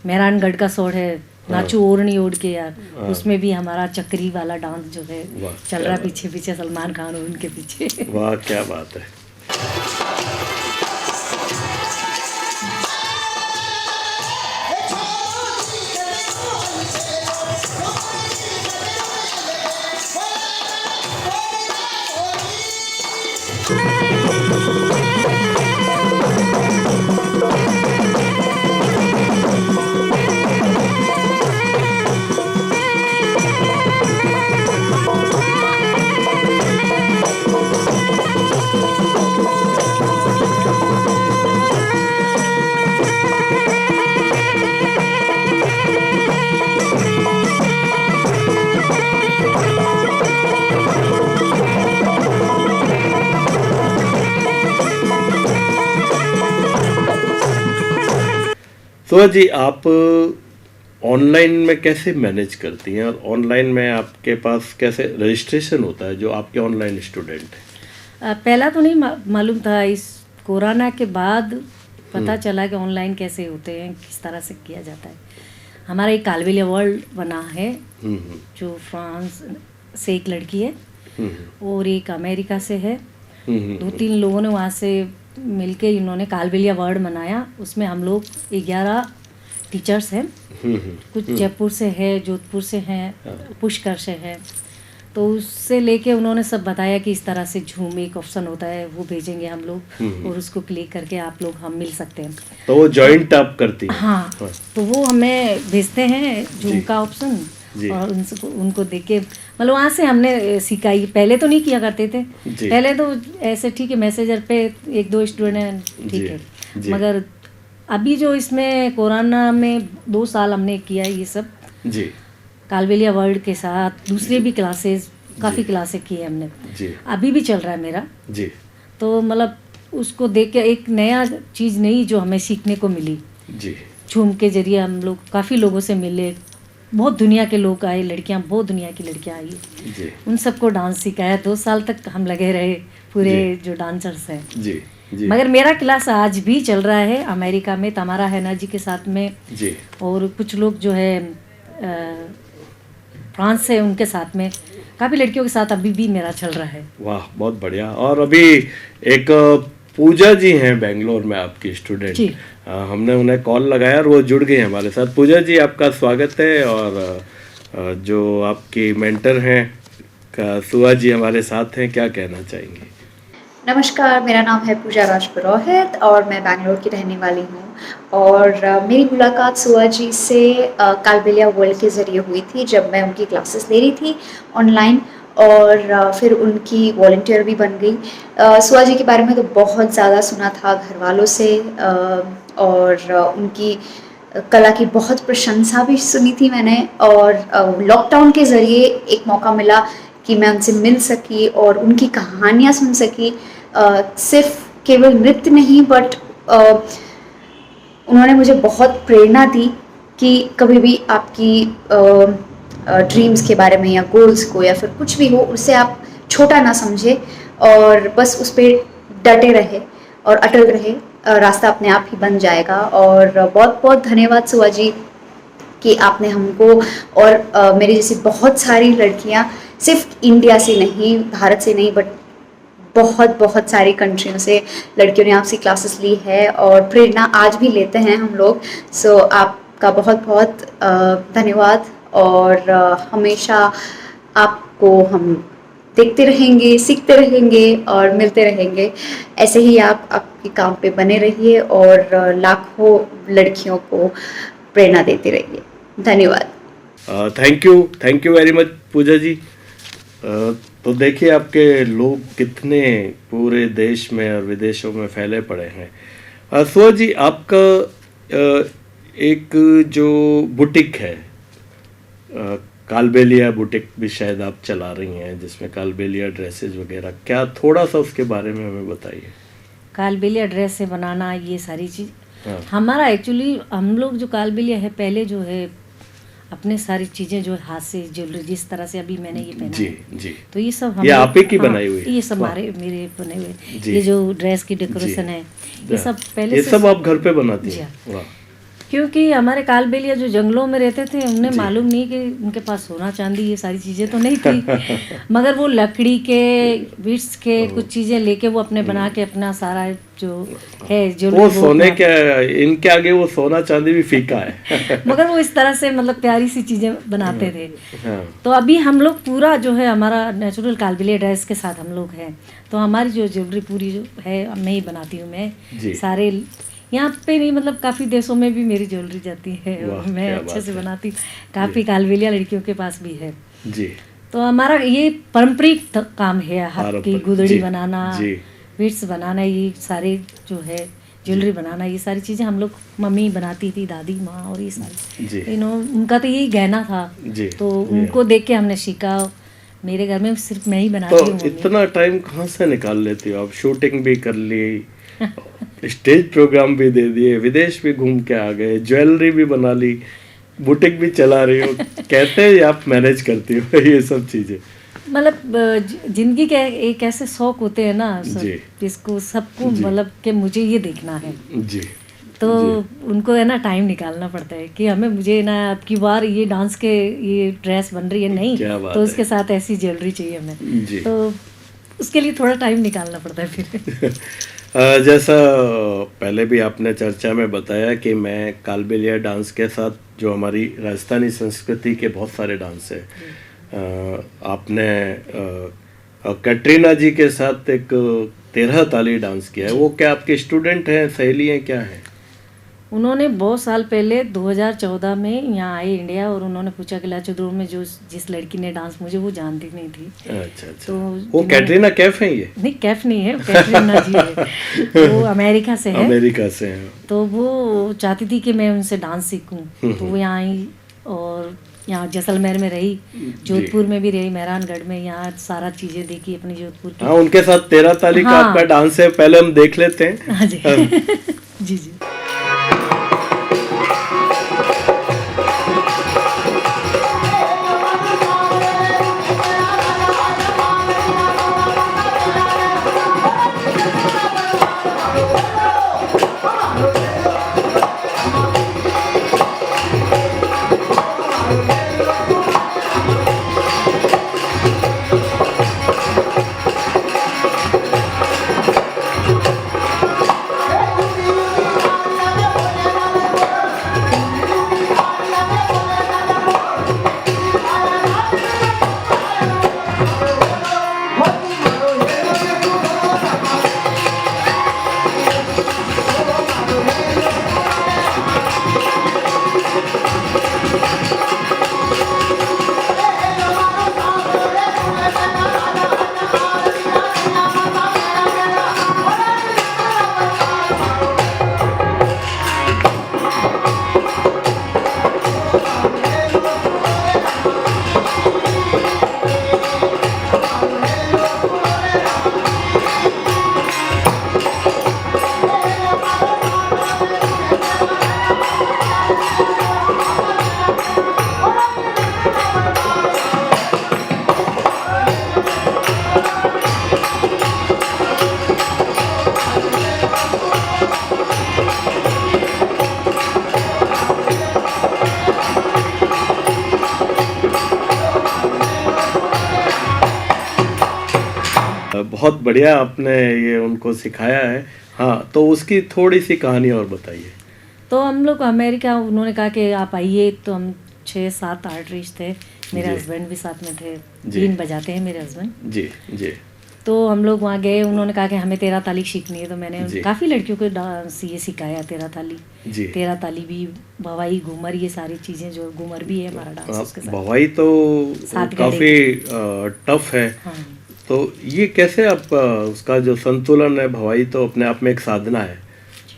मेहरानगढ़ का शॉट है, नाचू ओढ़नी ओढ़ के यार, उसमें भी हमारा चक्री वाला डांस जो है चल रहा पीछे पीछे, सलमान खान और उनके पीछे। वाह, क्या बात है। सुहा जी, आप ऑनलाइन में कैसे मैनेज करती हैं, और ऑनलाइन में आपके पास कैसे रजिस्ट्रेशन होता है जो आपके ऑनलाइन स्टूडेंट हैं? पहला तो नहीं मालूम था, इस कोरोना के बाद पता चला कि ऑनलाइन कैसे होते हैं, किस तरह से किया जाता है। हमारा एक कालबेलिया वर्ल्ड बना है, जो फ्रांस से एक लड़की है और एक अमेरिका से है। 2-3 लोगों ने वहाँ से मिलके इन्होंने कालबेलिया वर्ल्ड बनाया। उसमें हम लोग 11 टीचर्स हैं, कुछ जयपुर से है, जोधपुर से हैं, पुष्कर से है। तो उससे लेके उन्होंने सब बताया कि इस तरह से झूम एक ऑप्शन होता है, वो भेजेंगे हम लोग और उसको क्लिक करके आप लोग हम मिल सकते हैं। तो वो जॉइंट आप करती हैं? हाँ, तो वो हमें भेजते हैं झूम का ऑप्शन, और उनको देख के मतलब वहाँ से हमने सिखाई। पहले तो नहीं किया करते थे, पहले तो ऐसे ठीक है मैसेजर पे 1-2 स्टूडेंट ठीक है, मगर अभी जो इसमें कोरोना में 2 साल हमने किया है ये सब जी, कालबेलिया वर्ल्ड के साथ। दूसरे भी क्लासेस, काफ़ी क्लासेस की है हमने जी, अभी भी चल रहा है मेरा। जी, तो मतलब उसको देख के एक नया चीज़ नई जो हमें सीखने को मिली। जी, झूम के जरिए हम लोग काफ़ी लोगों से मिले, बहुत दुनिया के लोग आए, लड़कियां, बहुत दुनिया की लड़कियां आई, जी, उन सबको डांस सिखाया। 2 साल तक हम लगे रहे पूरे जो डांसर्स हैं। जी, जी, मगर मेरा क्लास आज भी चल रहा है अमेरिका में, तमारा हैना जी के साथ में, जी, और कुछ लोग जो है फ्रांस से, उनके साथ में काफ़ी लड़कियों के साथ अभी भी मेरा चल रहा है। वाह, बहुत बढ़िया। और अभी एक पूजा जी हैं बेंगलोर में, आपकी स्टूडेंट। हमने उन्हें कॉल लगाया और वो जुड़ गए हैं हमारे साथ। पूजा जी, आपका स्वागत है। और जो आपकी मेंटर हैं सुहा जी हमारे साथ हैं, क्या कहना चाहेंगे? नमस्कार, मेरा नाम है पूजा राज पुरोहित और मैं बैंगलोर की रहने वाली हूँ। और मेरी मुलाकात सुहा जी से कालबेलिया वर्ल्ड के ज़रिए हुई थी, जब मैं उनकी क्लासेस ले रही थी ऑनलाइन, और फिर उनकी वॉलंटियर भी बन गई। सुहा जी के बारे में तो बहुत ज़्यादा सुना था घर वालों से, और उनकी कला की बहुत प्रशंसा भी सुनी थी मैंने। और लॉकडाउन के ज़रिए एक मौका मिला कि मैं उनसे मिल सकी और उनकी कहानियाँ सुन सकी। सिर्फ केवल नृत्य नहीं, बट उन्होंने मुझे बहुत प्रेरणा दी कि कभी भी आपकी ड्रीम्स के बारे में या गोल्स को या फिर कुछ भी हो, उससे आप छोटा ना समझे और बस उस पर डटे रहे और अटल रहे, रास्ता अपने आप ही बन जाएगा। और बहुत बहुत धन्यवाद सुहा जी कि आपने हमको और मेरी जैसी बहुत सारी लड़कियां, सिर्फ इंडिया से नहीं, भारत से नहीं, बट बहुत बहुत सारी कंट्रियों से लड़कियों ने आपसे क्लासेस ली है और प्रेरणा आज भी लेते हैं हम लोग। सो आपका बहुत बहुत धन्यवाद। और हमेशा आपको हम देखते रहेंगे, सीखते रहेंगे और मिलते रहेंगे। ऐसे ही आप आपके काम पे बने रहिए और लाखों लड़कियों को प्रेरणा देते रहिए। धन्यवाद। थैंक यू वेरी मच पूजा जी। तो देखिए आपके लोग कितने पूरे देश में और विदेशों में फैले पड़े हैं। सुहा जी, आपका एक जो बुटीक है, कालबेलिया बुटीक भी शायद आप चला रही हैं, जिसमें कालबेलिया ड्रेसेस वगैरह, क्या थोड़ा सा उसके बारे में हमें बताइए। कालबेलिया ड्रेस से बनाना, ये सारी चीज़ हमारा एक्चुअली, हम लोग जो कालबेलिया है पहले जो है अपने सारी चीज़ें जो हाथ से, ज्वेलरी जिस तरह से अभी मैंने ये पहना जी, है, जी, तो ये सब हम ये आप ही की बनाई हुई है? ये सब मेरे बने हुए, ये जो ड्रेस की डेकोरेशन है ये सब पहले ये से सब आप घर पे बनाती हैं? वाह। क्योंकि हमारे कालबेलिया जो जंगलों में रहते थे, उन्हें मालूम नहीं कि उनके पास सोना चांदी ये सारी चीज़ें तो नहीं थी, मगर वो लकड़ी के बिट्स के कुछ चीज़ें लेके वो अपने बना के अपना सारा जो है जो वो सोने के, इनके आगे वो सोना चांदी भी फीका है। मगर वो इस तरह से मतलब प्यारी सी चीज़ें बनाते थे। तो अभी हम लोग पूरा जो है हमारा नेचुरल कालबेलिया ड्रेस के साथ हम लोग हैं, तो हमारी जो ज्वेलरी पूरी जो है मैं ही बनाती हूँ। मैं सारे यहाँ पे नहीं, मतलब काफ़ी देशों में भी मेरी ज्वेलरी जाती है और मैं अच्छे से बनाती हूँ। काफ़ी कालबेलिया लड़कियों के पास भी है जी। तो हमारा ये पारंपरिक काम है, हाथ की गुदड़ी बनाना, बिट्स बनाना, ये सारे जो है ज्वेलरी बनाना, ये सारी चीज़ें हम लोग मम्मी बनाती थी, दादी माँ, और ये सारी उनका तो यही गहना था, तो उनको देख के हमने सीखा। मेरे घर में सिर्फ मैं ही बनाती हूँ। तो इतना टाइम कहाँ से निकाल लेती हो आप? शूटिंग भी कर ली, स्टेज प्रोग्राम भी दे दिए, विदेश भी घूम के आ गए, ज्वेलरी भी बना ली, बुटीक भी चला रही हो, कैसे आप मैनेज करती हो ये सब चीजें? मतलब जिंदगी के एक ऐसे शौक होते हैं ना जी। जिसको सबको मतलब कि मुझे ये देखना है, जी तो उनको है ना टाइम निकालना पड़ता है कि हमें मुझे ना अब की बार ये डांस के ये ड्रेस बन रही है नहीं, क्या बात तो है। उसके साथ ऐसी ज्वेलरी चाहिए हमें, जी। तो उसके लिए थोड़ा टाइम निकालना पड़ता है फिर। जैसा पहले भी आपने चर्चा में बताया कि मैं कालबेलिया डांस के साथ जो हमारी राजस्थानी संस्कृति के बहुत सारे डांस है, आपने कैटरीना जी के साथ एक 13 ताली डांस किया है, वो क्या आपके स्टूडेंट हैं, सहेली हैं, क्या है? उन्होंने बहुत साल पहले 2014 में यहाँ आए इंडिया, और उन्होंने पूछा कि लाचुद्रोम में जो जिस लड़की ने डांस, मुझे वो जानती नहीं थी। अच्छा अच्छा, तो वो कैटरीना कैफ है? ये नहीं, कैफ नहीं है, कैटरीना जी है, वो अमेरिका से है। अमेरिका से हैं। तो वो चाहती थी कि मैं उनसे डांस सीखूं, तो वो यहाँ आई और यहाँ जैसलमेर में रही, जोधपुर में भी रही, मेहरानगढ़ में, यहाँ सारा चीजें देखी अपनी जोधपुर की। हाँ, उनके साथ 13 ताली का हाँ। आपका डांस है, पहले हम देख लेते हैं। हाँ जी। जी जी। बहुत बढ़िया आपने ये उनको सिखाया है। हाँ, तो उसकी थोड़ी सी कहानी और बताइए। तो हम लोग अमेरिका, उन्होंने कहा कि आप आइए, तो हम 6-7 आर्टिस्ट थे, मेरे जी। हस्बैंड भी साथ में थे, जी। बीन बजाते हैं मेरे हस्बैंड। जी जी तो हम लोग वहाँ गए, उन्होंने कहा कि हमें 13 ताली सीखनी है, तो मैंने जी। काफ़ी लड़कियों को डांस ये सिखाया, 13 ताली। जी। 13 ताली भी, भवाई, घूमर, ये सारी चीज़ें, जो घूमर भी है हमारा डांस उसके साथ। भवाई तो सात काफी टफ है, हाँ। तो ये कैसे आप उसका जो संतुलन है, भवाई तो अपने आप में एक साधना है,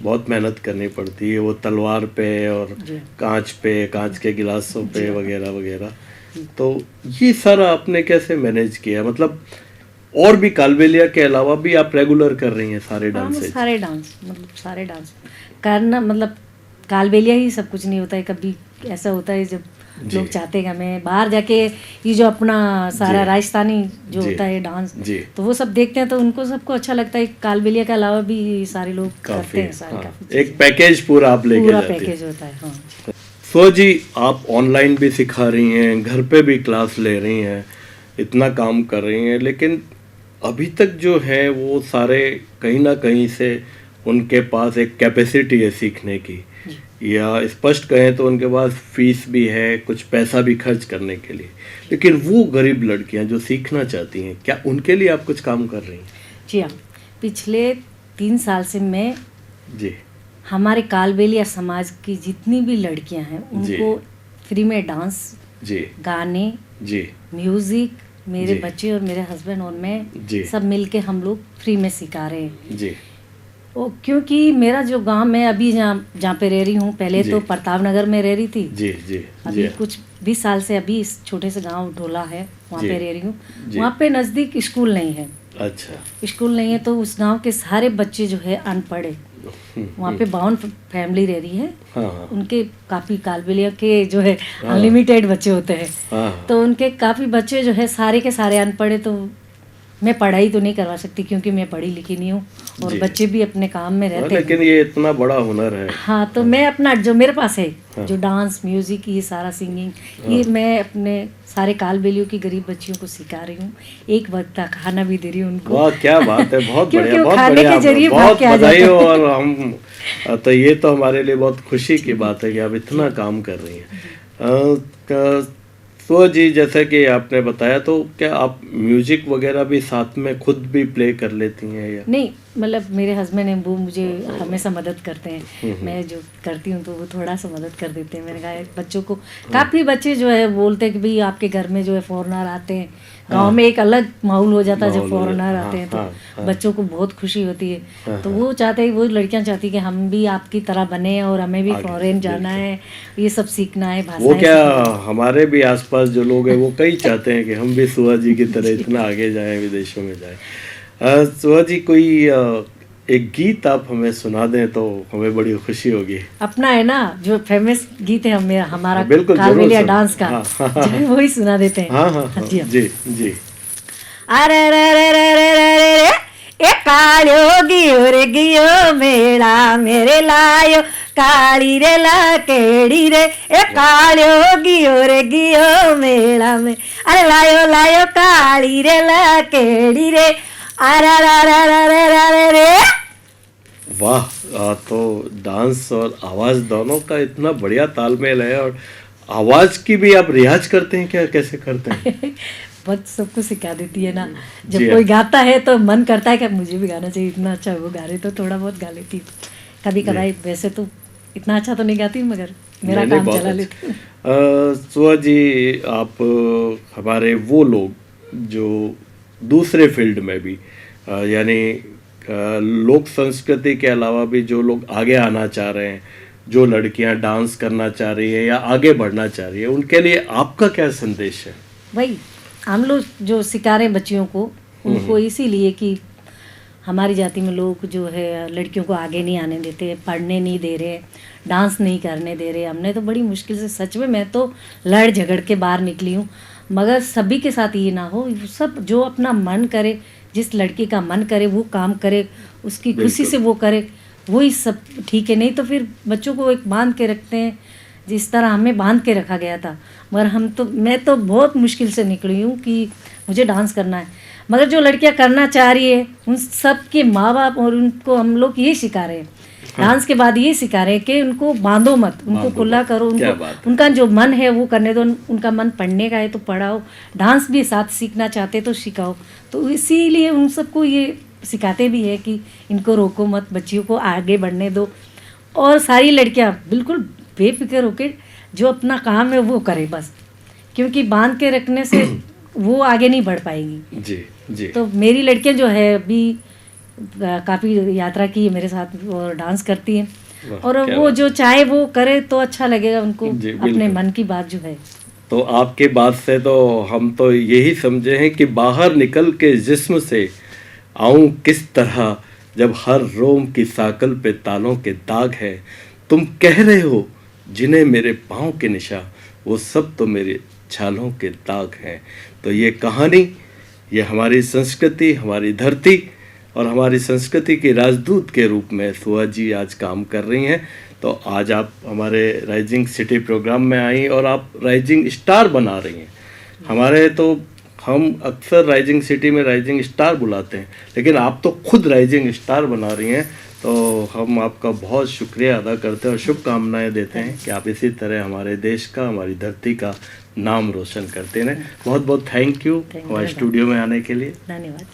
बहुत मेहनत करनी पड़ती है, वो तलवार पे और जी। कांच पे, कांच के गिलासों पे वगैरह वगैरह, तो ये सारा आपने कैसे मैनेज किया? मतलब और भी कालबेलिया के अलावा भी आप रेगुलर कर रही हैं सारे हाँ, डांसेज? सारे डांस, मतलब सारे डांस करना, मतलब कालबेलिया ही सब कुछ नहीं होता है, कभी ऐसा होता है जब लोग चाहते हैं कि हमें बाहर जाके ये जो अपना सारा जी। राजस्थानी जो जी। होता है डांस, जी। तो वो सब देखते हैं, तो उनको सबको अच्छा लगता है। कालबेलिया के अलावा भी सारे लोग करते हैं सारे, हाँ, काफी एक पैकेज पूरा आप लेके पूरा जाते हैं। पैकेज होता है। हाँ। सो जी, आप ऑनलाइन भी सिखा रही हैं, घर पे भी क्लास ले रही हैं, इतना काम कर रही हैं, लेकिन अभी तक जो है वो सारे कहीं ना कहीं से उनके पास एक कैपेसिटी है सीखने की, या स्पष्ट कहें तो उनके पास फीस भी है, कुछ पैसा भी खर्च करने के लिए, लेकिन वो गरीब लड़कियां जो सीखना चाहती हैं, क्या उनके लिए आप कुछ काम कर रही हैं? जी हाँ, पिछले 3 साल से मैं जी हमारे कालबेलिया समाज की जितनी भी लड़कियां हैं उनको फ्री में डांस, जी गाने, जी म्यूजिक, मेरे जी। बच्चे और मेरे हस्बैंड और मैं जी। सब मिलके हम लोग फ्री में सिखा रहे हैं। जी ओ, क्योंकि मेरा जो गांव, मैं अभी जहाँ पे रह रही हूँ, पहले जी। तो प्रताप नगर में रह रही थी, जी जी अभी जी कुछ 20 साल से अभी इस छोटे से गांव ढोला है, वहाँ जी। पे रह रही हूँ। जी। वहाँ पे नज़दीक स्कूल नहीं है, अच्छा स्कूल नहीं है, तो उस गांव के सारे बच्चे जो है अनपढ़ है, वहाँ पे 52 फैमिली रह रही है। हाँ। उनके काफ़ी कालबेलिया के जो है अनलिमिटेड बच्चे होते हैं। हाँ। तो उनके काफ़ी बच्चे जो है सारे के सारे अनपढ़ है, तो मैं पढ़ाई तो नहीं करवा सकती क्योंकि मैं पढ़ी लिखी नहीं हूँ और जी। बच्चे भी अपने काम में रहते हैं। लेकिन ये इतना बड़ा हुनर है। हाँ, तो मैं अपना जो मेरे पास है, जो डांस, म्यूजिक, ये सारा सिंगिंग, ये मैं अपने सारे कालबेलियों की गरीब बच्चियों को सिखा रही हूँ। एक वक्त का खाना भी दे रही हूँ उनको। वाह, क्या बात है, बहुत क्योंकि बढ़िया, वो बहुत खाने बढ़िया, के जरिए भाग बहुत के आ बधाई जाते हो। हैं। और हम तो ये तो हमारे लिए बहुत खुशी की बात है कि आप इतना काम कर रही हैं। तो जी, जैसा कि आपने बताया, तो क्या आप म्यूजिक वगैरह भी साथ में खुद भी प्ले कर लेती हैं या? नहीं, मतलब मेरे हस्बैंड हैं, वो मुझे हमेशा मदद करते हैं। मैं जो करती हूँ तो वो थोड़ा सा मदद कर देते हैं। मैंने कहा बच्चों को, काफ़ी बच्चे जो है बोलते हैं कि भाई आपके घर में जो है फॉरेनर आते हैं, गांव में एक अलग माहौल हो जाता है जब फॉरेनर आते हैं, तो बच्चों को बहुत खुशी होती है। तो वो चाहते हैं, वो लड़कियां चाहती कि हम भी आपकी तरह बने और हमें भी फॉरेन जाना है, ये सब सीखना है, भाषाएं वो क्या, सीखना है। हमारे भी आसपास जो लोग हैं वो कई चाहते हैं कि हम भी सुहा जी की तरह इतना आगे जाएं, विदेशों में जाएं। सुहा जी, कोई एक गीत आप हमें सुना दें तो हमें बड़ी खुशी होगी। अपना है ना जो फेमस गीत है हमारा बिल्कुल, जरूर कालबेलिया सुन। डांस का, जो वही सुना देते हैं। हाँ हाँ हाँ, जी जी जी। अरे रे रे रे रे रे रे रे, ए कालियो गियो रे गियो मेला मेरे लायो, काली रे लाकेड़ी रे, ए कालियो गियो रे गियो मेला में, अरे लायो लायो काली रे लाकेड़ी रे, अरे रे रे रे रे रे रे। वाह, तो डांस और आवाज दोनों का इतना बढ़िया तालमेल है। और आवाज की भी आप रियाज करते हैं क्या, कैसे करते हैं? बहुत सबको सिखा देती है ना, जी जब हाँ। कोई गाता है तो मन करता है कि मुझे भी गाना चाहिए, इतना अच्छा वो गा रहे, तो थोड़ा बहुत गा लेती हूँ कभी कभाई। वैसे तो इतना अच्छा तो नहीं गाती, मगर मेरा नहीं, काम बहुत चला अच्छा। लेती हूँ। सुहा जी, आप हमारे वो लोग जो दूसरे फील्ड में भी यानी लोक संस्कृति के अलावा भी जो लोग आगे आना चाह रहे हैं, जो लड़कियां डांस करना चाह रही है या आगे बढ़ना चाह रही है, उनके लिए आपका क्या संदेश है? भाई, हम लोग जो सिखा रहे हैं बच्चियों को, उनको इसीलिए कि हमारी जाति में लोग जो है लड़कियों को आगे नहीं आने देते, पढ़ने नहीं दे रहे, डांस नहीं करने दे रहे। हमने तो बड़ी मुश्किल से, सच में मैं तो लड़ झगड़ के बाहर निकली हूँ, मगर सभी के साथ ये ना हो। सब जो अपना मन करे, जिस लड़की का मन करे वो काम करे, उसकी खुशी से वो करे, वही सब ठीक है। नहीं तो फिर बच्चों को एक बांध के रखते हैं, जिस तरह हमें बांध के रखा गया था। मगर मैं तो बहुत मुश्किल से निकली हूँ कि मुझे डांस करना है। मगर जो लड़कियाँ करना चाह रही है, उन सब के माँ बाप और उनको हम लोग ये सिखा रहे हैं, डांस के बाद ये सिखा रहे हैं कि उनको बांधो मत, उनको खुला करो, उनको उनका जो मन है वो करने दो। उनका मन पढ़ने का है तो पढ़ाओ, डांस भी साथ सीखना चाहते तो सिखाओ। तो इसीलिए उन सबको ये सिखाते भी है कि इनको रोको मत, बच्चियों को आगे बढ़ने दो। और सारी लड़कियां बिल्कुल बेफिक्र होकर जो अपना काम है वो करे बस, क्योंकि बांध के रखने से वो आगे नहीं बढ़ पाएगी। जी जी। तो मेरी लड़कियां जो है अभी काफ़ी यात्रा की है मेरे साथ और डांस करती हैं, और वो जो चाहे वो करे तो अच्छा लगेगा उनको, अपने मन की बात जो है। तो आपके बात से तो हम तो यही समझे हैं कि बाहर निकल के जिस्म से आऊं किस तरह, जब हर रोम की साकल पे तालों के दाग है। तुम कह रहे हो जिन्हें मेरे पाँव के निशा, वो सब तो मेरे छालों के दाग हैं। तो ये कहानी, ये हमारी संस्कृति, हमारी धरती और हमारी संस्कृति की राजदूत के रूप में सुहा जी आज काम कर रही हैं। तो आज आप हमारे राइजिंग सिटी प्रोग्राम में आई और आप राइजिंग स्टार बना रही हैं। हमारे तो हम अक्सर राइजिंग सिटी में राइजिंग स्टार बुलाते हैं, लेकिन आप तो खुद राइजिंग स्टार बना रही हैं। तो हम आपका बहुत शुक्रिया अदा करते हैं और शुभकामनाएं देते हैं कि आप इसी तरह हमारे देश का, हमारी धरती का नाम रोशन करते रहें। बहुत बहुत थैंक यू हमारे स्टूडियो में आने के लिए। धन्यवाद।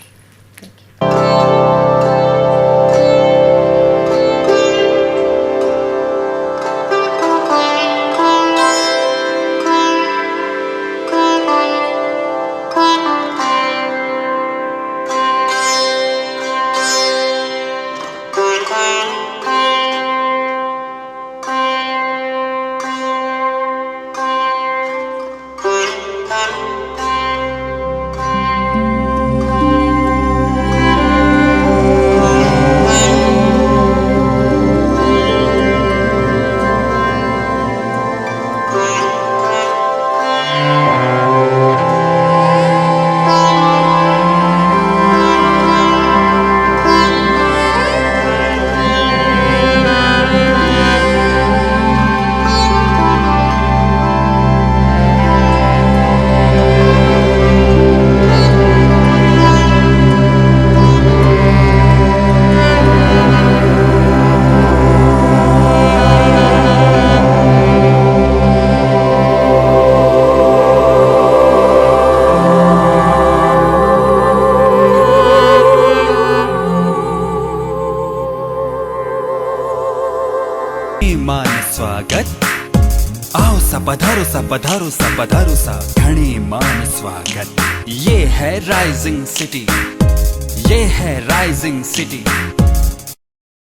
घणे मान स्वागत आओ सा पधारो सा पधारो सा पधारो सा घणे मान स्वागत। ये है राइजिंग सिटी, ये है राइजिंग सिटी,